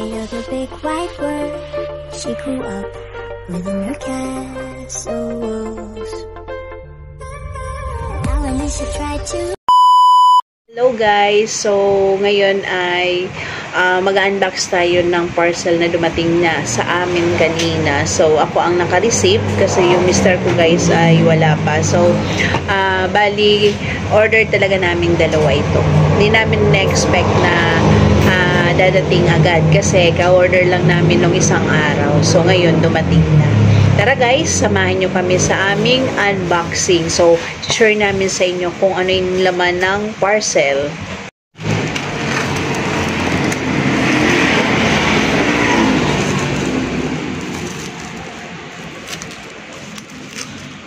of the big white world. She grew up within her castle walls. Now and then she tried to... Hello guys! So, ngayon ay mag-unbox tayo ng parcel na dumating na sa amin kanina. So, ako ang naka-receive kasi yung mister ko guys ay wala pa. So, bali, order talaga namin dalawa ito. Hindi namin na-expect na dadating agad kasi ka-order lang namin nung isang araw. So, ngayon dumating na. Tara guys, samahan nyo kami sa aming unboxing. So, share namin sa inyo kung ano yung laman ng parcel.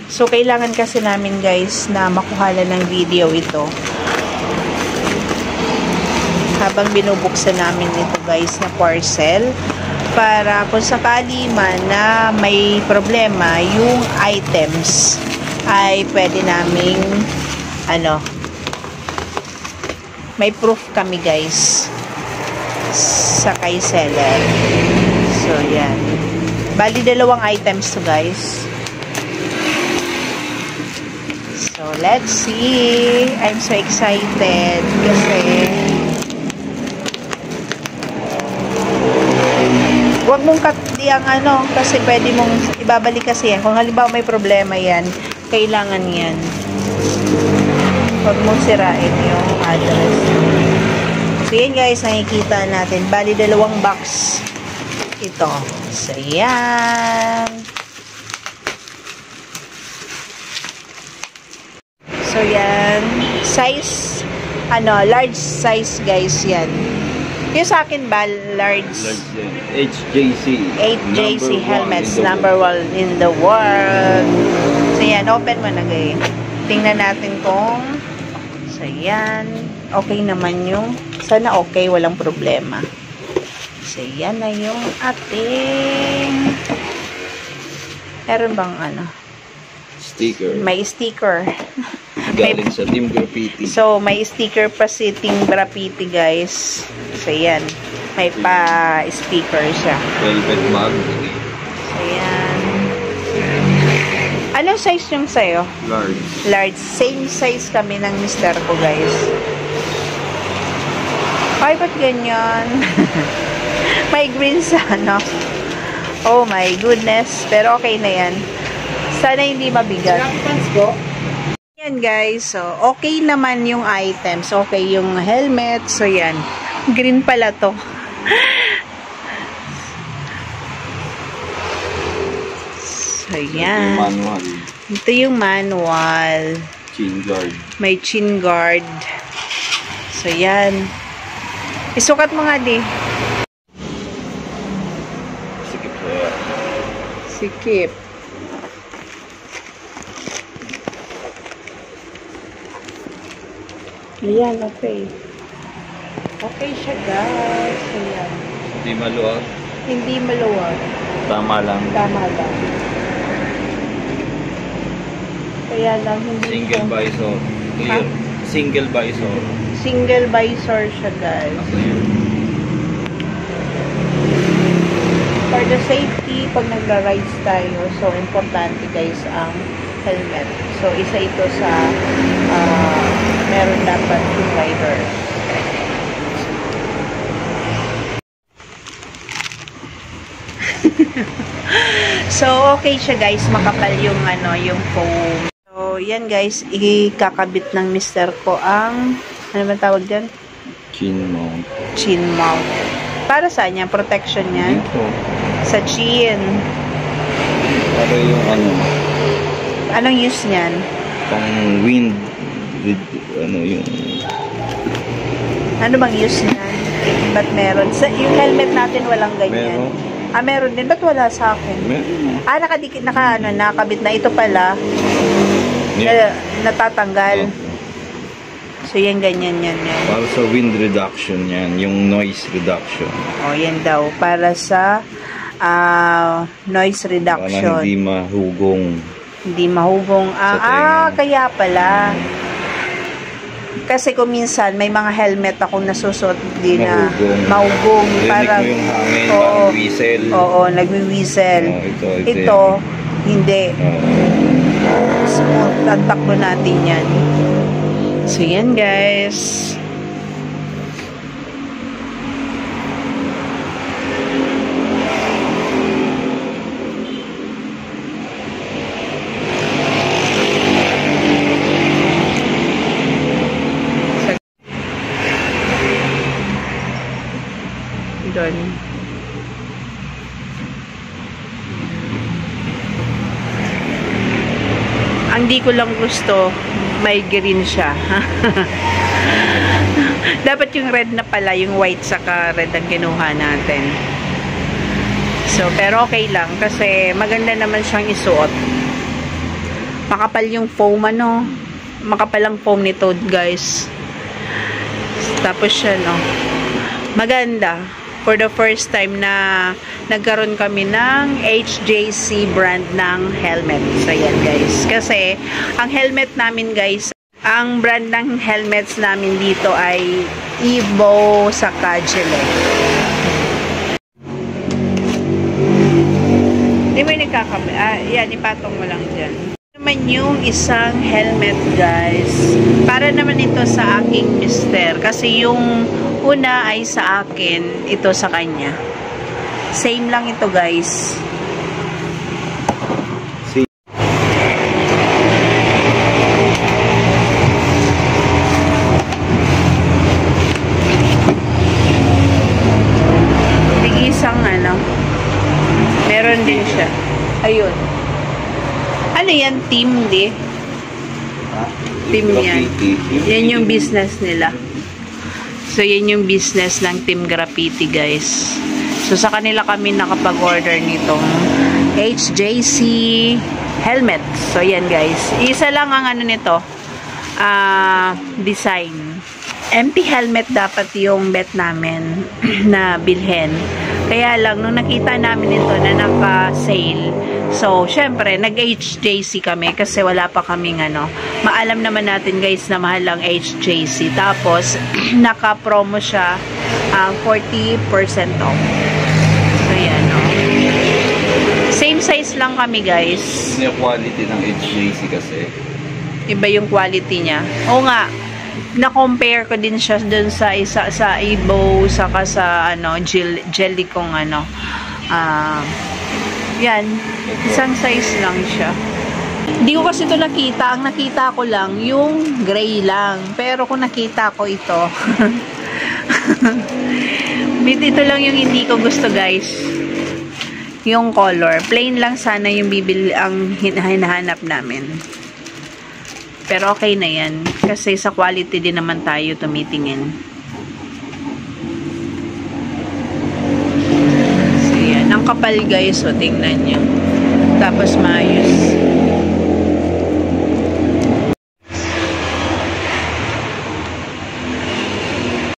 So, kailangan kasi namin guys na makuhalan ng video ito. Habang binubuksan namin ito guys na parcel. Para kung sakali man na may problema yung items ay pwede naming may proof kami guys sa kay seller. So yan, bali dalawang items to guys. So let's see. I'm so excited kasi huwag mong katiyang kasi pwede mong ibabalik kasi yan. Kung halimbawa may problema yan, kailangan yan. Huwag mong sirain yung address. So yan guys, nakikita natin. Bali dalawang box ito. So yan. So yan. Size, large size guys yan. Yung sa akin ba, large HJC. HJC helmets, number 1 in the world. So, yan. Open mo na, guys. Tingnan natin kung so, yan. Okay naman yung sana okay, walang problema. So, yan na yung ating meron bang sticker. May sticker. Galing sa Team Graffiti. So, may sticker pa si Team Graffiti, guys. So, yan. May pa-speaker siya. Velvet mug. So, yan. Anong size yung sa'yo? Large. Large. Same size kami ng mister ko, guys. Ay, ba't ganyan? May green sa Oh my goodness. Pero okay na yan. Sana hindi mabigat. Yan guys, so okay naman yung items, okay yung helmet, so yan, green pala to. So yan, ito yung manual, chin guard. May chin guard. So yan, isukat mo nga di. Sikip. Sikip. Ayan, okay. Okay siya, guys. Ayan. Hindi maluwag. Hindi maluwag. Tama lang. Tama lang. Kaya lang, hindi single visor. Clear. Huh? Single visor. Single visor siya, guys. For the safety, pag nagra-rides tayo, so importante, guys, ang helmet. So, isa ito sa meron dapat yung rider. So, okay siya guys. Makapal yung yung foam. So, yan guys. Ikakabit ng mister ko ang ano ba tawag dyan? Chin mount. Chin mount. Para saan yan? Protection yan? Dito. Sa chin. Para yung Anong use niyan? pang wind with yung ano bang use niyan? Ba't meron? Yung helmet natin walang ganyan. Meron. Meron din. Ba't wala sa akin? Meron. Nakadikit, nakabit na. Ito pala. Natatanggal. So, yan, ganyan, yan. Para sa wind reduction yan. Yung noise reduction. Yan daw. Para sa noise reduction. Para hindi mahugong. Hindi mahugong. Kaya pala. Kasi kung minsan, may mga helmet akong nasusuot din na Mahugong. maugong. Rinig Parang, mo yung hangin, oo, parang whistle. Oo, nagwi-whistle. Ito, Hindi. Smooth. At takbo natin yan. So, yan guys. Doon. Ang di ko lang gusto, may green siya. Dapat yung red na pala, yung white saka red ang kinuha natin. So, pero okay lang kasi maganda naman siyang isuot. Makapal yung foam, ano. Makapal ang foam nito, guys. Tapos siya, no. Maganda. For the first time na nagkaroon kami ng HJC brand ng helmet. So, yan guys. Kasi, ang helmet namin guys, ang brand ng helmets namin dito ay Evo saka Gillette. Hindi mo yung nagkakamay. Yan, ipatong mo lang dyan. Naman yung isang helmet guys. Para naman ito sa aking mister. Kasi yung una ay sa akin, ito sa kanya. Same lang ito guys. Isang ano, meron din siya. Ayun. Ano yan? Team di? Team yan. Yan yung business nila. So, yan yung business ng Team Graffiti, guys. So, sa kanila kami nakapag-order nitong HJC helmet. So, yan, guys. Isa lang ang ano nito, design. Empty helmet dapat yung bet namin na bilhin. Kaya lang, nung nakita namin ito na naka-sale, so, syempre, nag-HJC kami kasi wala pa kaming ano. Maalam naman natin guys na mahal ang HJC. Tapos, naka-promo siya 40% off. So, yan, no. Same size lang kami guys. Yung quality ng HJC kasi. Iba yung quality niya. Oo nga, na-compare ko din siya dun sa isa sa Evo saka sa ano jelly kong ano yan, isang size lang siya. Hindi ko kasi ito nakita. Ang nakita ko lang yung gray lang, pero kung nakita ko ito ito lang yung hindi ko gusto guys, yung color plain lang sana yung bibili ang hinahanap namin. Pero okay na yan. Kasi sa quality din naman tayo tumitingin. So, yan. Ang kapal guys. So, tingnan nyo. Tapos maayos.